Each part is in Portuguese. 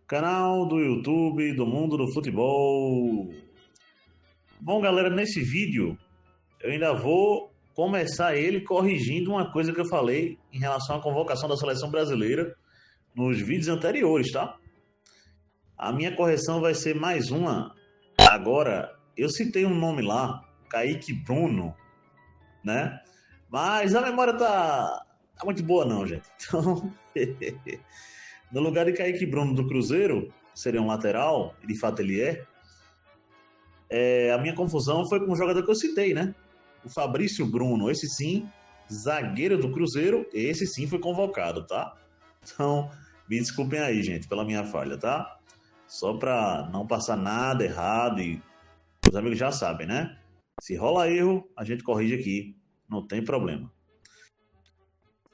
Canal do YouTube do Mundo do Futebol. Bom, galera, nesse vídeo eu ainda vou começar ele corrigindo uma coisa que eu falei em relação à convocação da seleção brasileira nos vídeos anteriores, tá? A minha correção vai ser mais uma. Agora, eu citei um nome lá, Kaique Bruno, né? Mas a memória tá muito boa não, gente. Então, no lugar de Kaique Bruno do Cruzeiro, seria um lateral, e de fato ele é. A minha confusão foi com o jogador que eu citei, né? O Fabrício Bruno, esse sim, zagueiro do Cruzeiro, esse sim foi convocado, tá? Então, me desculpem aí, gente, pela minha falha, tá? Só pra não passar nada errado e os amigos já sabem, né? Se rola erro, a gente corrige aqui, não tem problema.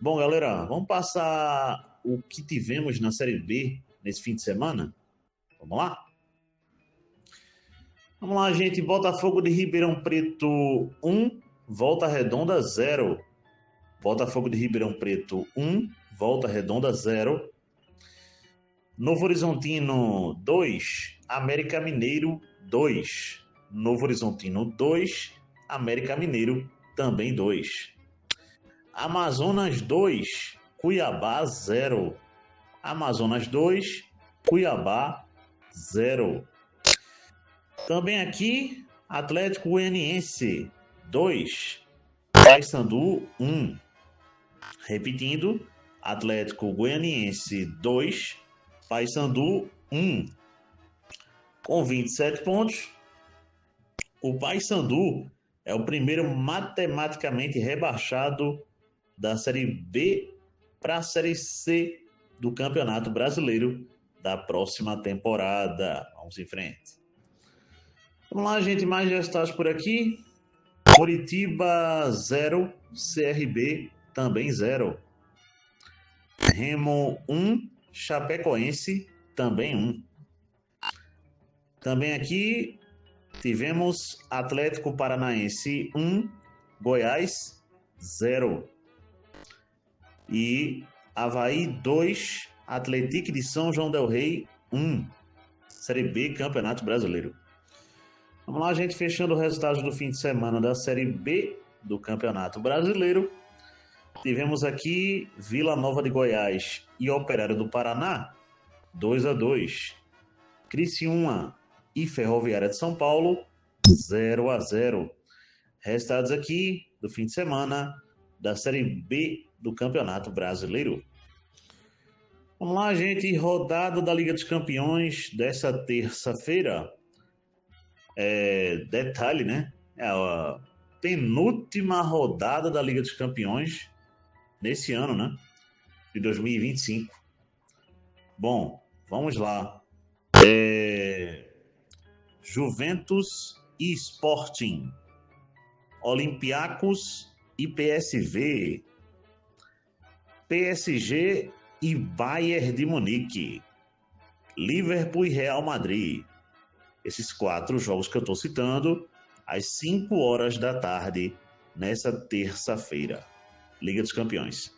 Bom, galera, vamos passar o que tivemos na Série B nesse fim de semana? Vamos lá? Vamos lá, gente. Botafogo de Ribeirão Preto 1, Volta Redonda 0. Botafogo de Ribeirão Preto 1, Volta Redonda 0. Novo Horizontino 2, América Mineiro 2. Novo Horizontino 2, América Mineiro também 2. Amazonas 2, Cuiabá 0. Amazonas 2, Cuiabá 0. Também aqui, Atlético Goianiense 2, Paysandu 1. Repetindo, Atlético Goianiense 2, Paysandu 1. Com 27 pontos, o Paysandu é o primeiro matematicamente rebaixado da Série B para a Série C do Campeonato Brasileiro da próxima temporada. Vamos em frente. Vamos lá, gente, mais resultados por aqui. Coritiba 0, CRB também 0. Remo 1, Chapecoense também 1. Também aqui tivemos Atlético Paranaense 1, Goiás 0. E Avaí 2, Atlético de São João del Rei 1. Série B, Campeonato Brasileiro. Vamos lá, gente, fechando os resultados do fim de semana da Série B do Campeonato Brasileiro. Tivemos aqui Vila Nova de Goiás e Operário do Paraná, 2-2. Criciúma e Ferroviária de São Paulo, 0-0. Resultados aqui do fim de semana da Série B do Campeonato Brasileiro. Vamos lá, gente, rodada da Liga dos Campeões dessa terça-feira. Detalhe, né? É a penúltima rodada da Liga dos Campeões nesse ano, né? De 2025. Bom, vamos lá. Juventus e Sporting. Olympiacos e PSV. PSG e Bayern de Munique. Liverpool e Real Madrid. Esses 4 jogos que eu estou citando, às 5 horas da tarde, nessa terça-feira. Liga dos Campeões.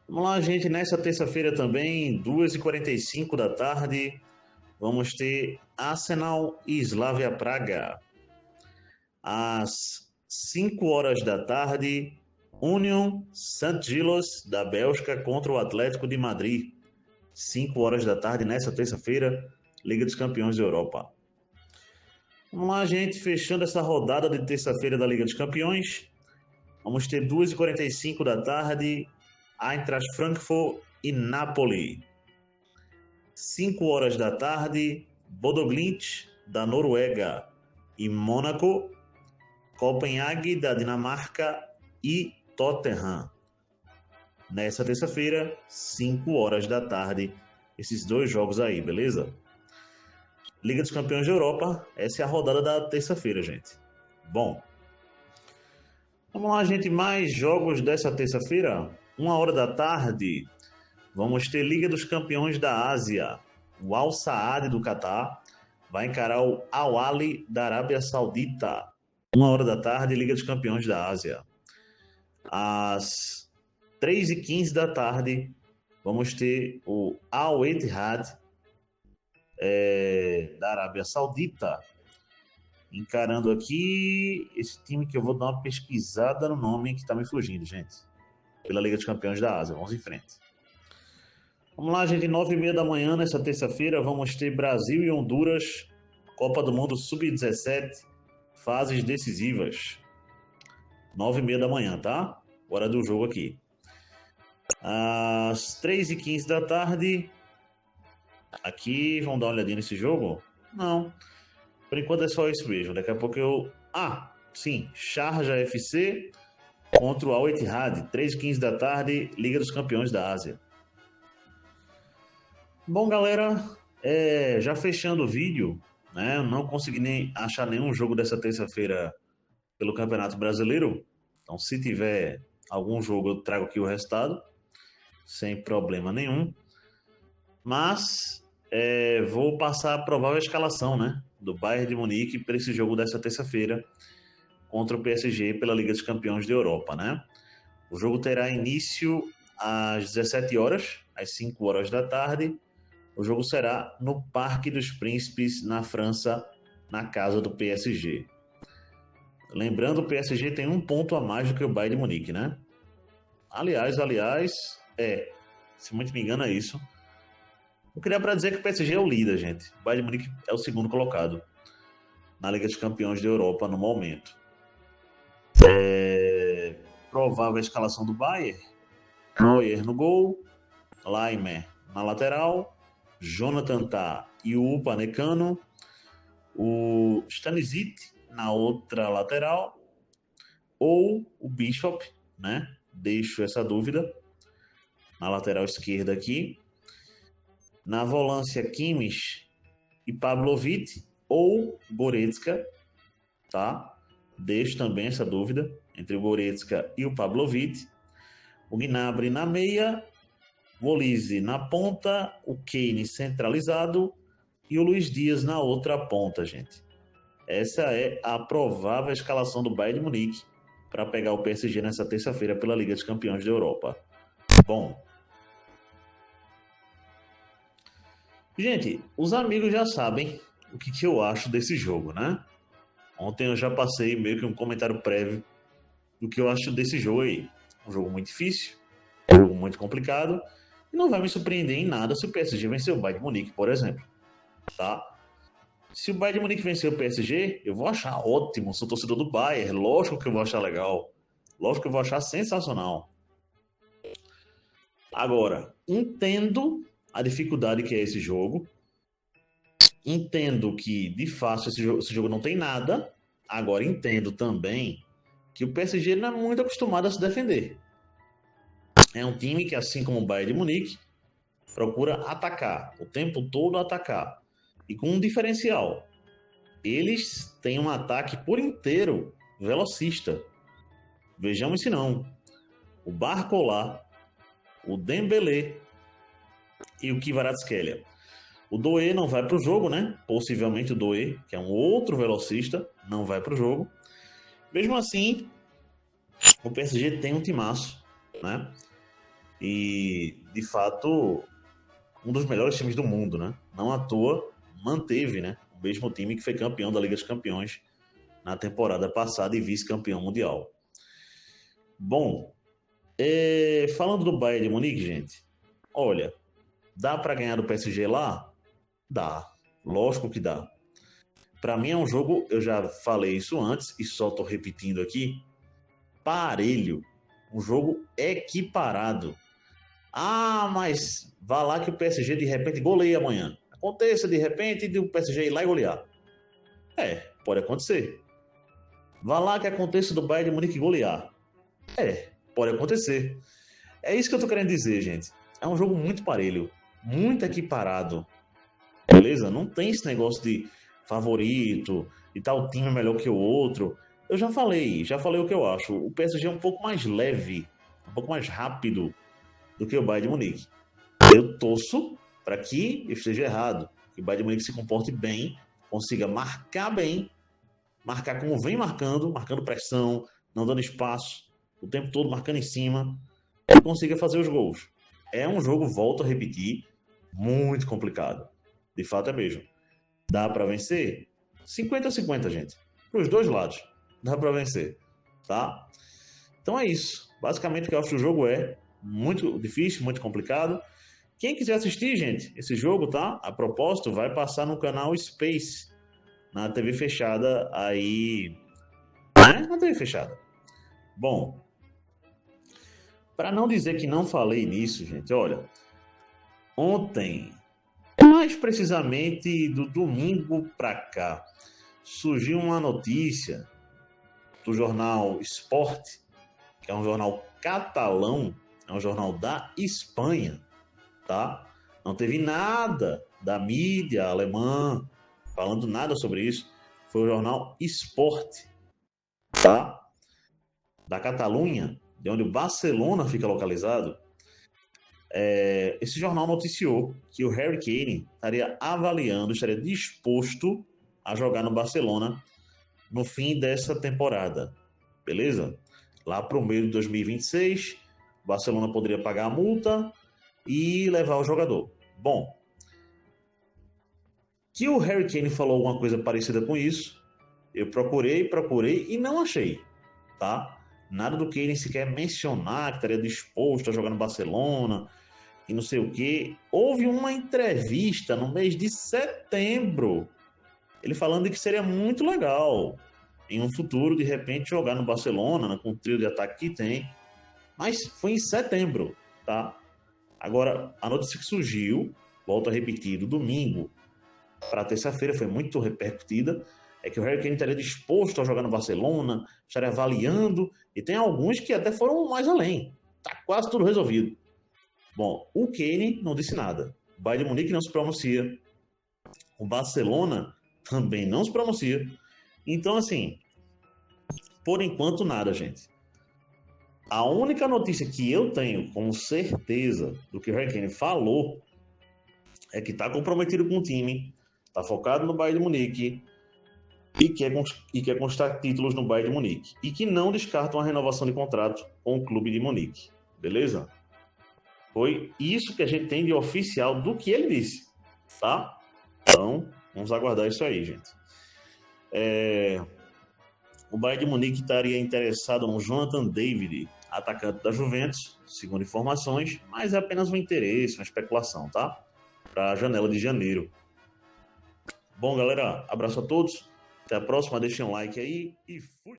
Vamos lá, gente. Nessa terça-feira também, 2h45 da tarde, vamos ter Arsenal e Slavia Praga. Às 5 horas da tarde, Union Saint-Gilloise da Bélgica contra o Atlético de Madrid. 5 horas da tarde, nessa terça-feira, Liga dos Campeões da Europa. Vamos lá, gente, fechando essa rodada de terça-feira da Liga dos Campeões. Vamos ter 2h45 da tarde, Eintracht Frankfurt e Napoli. 5 horas da tarde, Bodo Glimt da Noruega e Mônaco, Copenhague da Dinamarca e Tottenham. Nessa terça-feira, 5 horas da tarde, esses 2 jogos aí, beleza? Liga dos Campeões da Europa, essa é a rodada da terça-feira, gente. Bom, vamos lá, gente, mais jogos dessa terça-feira. 1h da tarde, vamos ter Liga dos Campeões da Ásia. O Al Saad do Catar vai encarar o Al Ahly da Arábia Saudita. 1h da tarde, Liga dos Campeões da Ásia. Às 3h15 da tarde, vamos ter o Al Ittihad da Arábia Saudita. Encarando aqui esse time que eu vou dar uma pesquisada no nome que está me fugindo, gente. Pela Liga dos Campeões da Ásia. Vamos em frente. Vamos lá, gente. 9h30 da manhã, nessa terça-feira, vamos ter Brasil e Honduras, Copa do Mundo Sub-17, fases decisivas. 9h30 da manhã, tá? Hora do jogo aqui. Às 3h15 da tarde, aqui, vamos dar uma olhadinha nesse jogo? Não. Por enquanto é só isso mesmo. Daqui a pouco eu... sim. Sharjah FC contra o Al Ittihad. 3h15 da tarde, Liga dos Campeões da Ásia. Bom, galera, já fechando o vídeo, né? Eu não consegui nem achar nenhum jogo dessa terça-feira pelo Campeonato Brasileiro. Então, se tiver algum jogo, eu trago aqui o resultado, sem problema nenhum. Mas vou passar a provável escalação, né, do Bayern de Munique para esse jogo dessa terça-feira contra o PSG pela Liga dos Campeões da Europa, né? O jogo terá início às 17 horas, às 5 horas da tarde. O jogo será no Parque dos Príncipes, na França, na casa do PSG. Lembrando, o PSG tem um ponto a mais do que o Bayern de Munique, né? Aliás, se muito me engano é isso. Eu queria para dizer que o PSG é o líder, gente. O Bayern de Munique é o segundo colocado na Liga dos Campeões da Europa no momento. Provável escalação do Bayern: Neuer no gol, Laimer na lateral, Jonathan Tah e o Upamecano, o Stanisic na outra lateral, ou o Bishop, né? Deixo essa dúvida. Na lateral esquerda aqui. Na volância, Kimmich e Pavlovic ou Goretzka, tá? Deixo também essa dúvida entre o Goretzka e o Pavlovic. O Gnabry na meia, o Olise na ponta, o Kane centralizado e o Luiz Dias na outra ponta, gente. Essa é a provável escalação do Bayern de Munique para pegar o PSG nessa terça-feira pela Liga dos Campeões da Europa. Bom, gente, os amigos já sabem o que eu acho desse jogo, né? Ontem eu já passei meio que um comentário prévio do que eu acho desse jogo aí. Um jogo muito difícil, um jogo muito complicado, e não vai me surpreender em nada se o PSG vencer o Bayern de Munique, por exemplo, tá? Se o Bayern de Munique vencer o PSG, eu vou achar ótimo, sou torcedor do Bayern, lógico que eu vou achar legal, lógico que eu vou achar sensacional. Agora, entendo a dificuldade que é esse jogo, entendo que de fácil esse jogo não tem nada, agora entendo também que o PSG não é muito acostumado a se defender. É um time que, assim como o Bayern de Munique, procura atacar, o tempo todo atacar. E com um diferencial: eles têm um ataque por inteiro velocista. Vejamos se não. O Barcola, o Dembélé e o Kvaratskhelia. O Doué não vai para o jogo, né? Possivelmente o Doué, que é um outro velocista, não vai para o jogo. Mesmo assim, o PSG tem um timaço, né? E, de fato, um dos melhores times do mundo, né? Não à toa manteve, né, o mesmo time que foi campeão da Liga dos Campeões na temporada passada e vice-campeão mundial. Bom, falando do Bayern de Munique, gente, olha, dá para ganhar do PSG lá? Dá, lógico que dá. Para mim é um jogo, eu já falei isso antes e só tô repetindo aqui, parelho, um jogo equiparado. Mas vá lá que o PSG de repente goleia amanhã. Aconteça de repente de o PSG ir lá e golear. Pode acontecer. Vá lá que aconteça do Bayern de Munique golear. Pode acontecer. É isso que eu tô querendo dizer, gente. É um jogo muito parelho, muito equiparado. Beleza? Não tem esse negócio de favorito e tal time é melhor que o outro. Eu já falei o que eu acho. O PSG é um pouco mais leve, um pouco mais rápido do que o Bayern de Munique. Eu torço para que eu esteja errado, que o Bayern de Munique se comporte bem, consiga marcar bem, marcar como vem marcando pressão, não dando espaço, o tempo todo marcando em cima, e consiga fazer os gols. É um jogo, volto a repetir, muito complicado. De fato é mesmo. Dá para vencer? 50-50, gente. Para os dois lados. Dá para vencer. Tá? Então é isso. Basicamente o que eu acho que o jogo é muito difícil, muito complicado. Quem quiser assistir, gente, esse jogo, tá? A propósito, vai passar no canal Space, na TV fechada aí, né? Na TV fechada. Bom, para não dizer que não falei nisso, gente, olha, ontem, mais precisamente do domingo para cá, surgiu uma notícia do jornal Sport, que é um jornal catalão, é um jornal da Espanha, tá? Não teve nada da mídia alemã falando nada sobre isso. Foi o jornal Sport, tá? Da Catalunha, de onde o Barcelona fica localizado. Esse jornal noticiou que o Harry Kane estaria disposto a jogar no Barcelona no fim dessa temporada, beleza? Lá para o meio de 2026, o Barcelona poderia pagar a multa e levar o jogador. Bom, que o Harry Kane falou alguma coisa parecida com isso, eu procurei e não achei, tá? Nada do Kane sequer mencionar que estaria disposto a jogar no Barcelona e não sei o quê. Houve uma entrevista no mês de setembro, ele falando que seria muito legal em um futuro, de repente, jogar no Barcelona, né, com o trio de ataque que tem. Mas foi em setembro, tá? Agora, a notícia que surgiu, volto a repetir, do domingo para terça-feira, foi muito repercutida, é que o Harry Kane estaria disposto a jogar no Barcelona, estaria avaliando, e tem alguns que até foram mais além. Tá quase tudo resolvido. Bom, o Kane não disse nada. O Bayern de Munique não se pronuncia. O Barcelona também não se pronuncia. Então, assim, por enquanto nada, gente. A única notícia que eu tenho com certeza do que o Harry Kane falou é que está comprometido com o time, está focado no Bayern de Munique e quer conquistar títulos no Bayern de Munique. E que não descarta uma renovação de contrato com o clube de Munique. Beleza? Foi isso que a gente tem de oficial do que ele disse. Tá? Então, vamos aguardar isso aí, gente. O Bayern de Munique estaria interessado no Jonathan David, atacante da Juventus, segundo informações, mas é apenas um interesse, uma especulação, tá? Para a janela de janeiro. Bom, galera, abraço a todos. Até a próxima. Deixem um like aí e fui!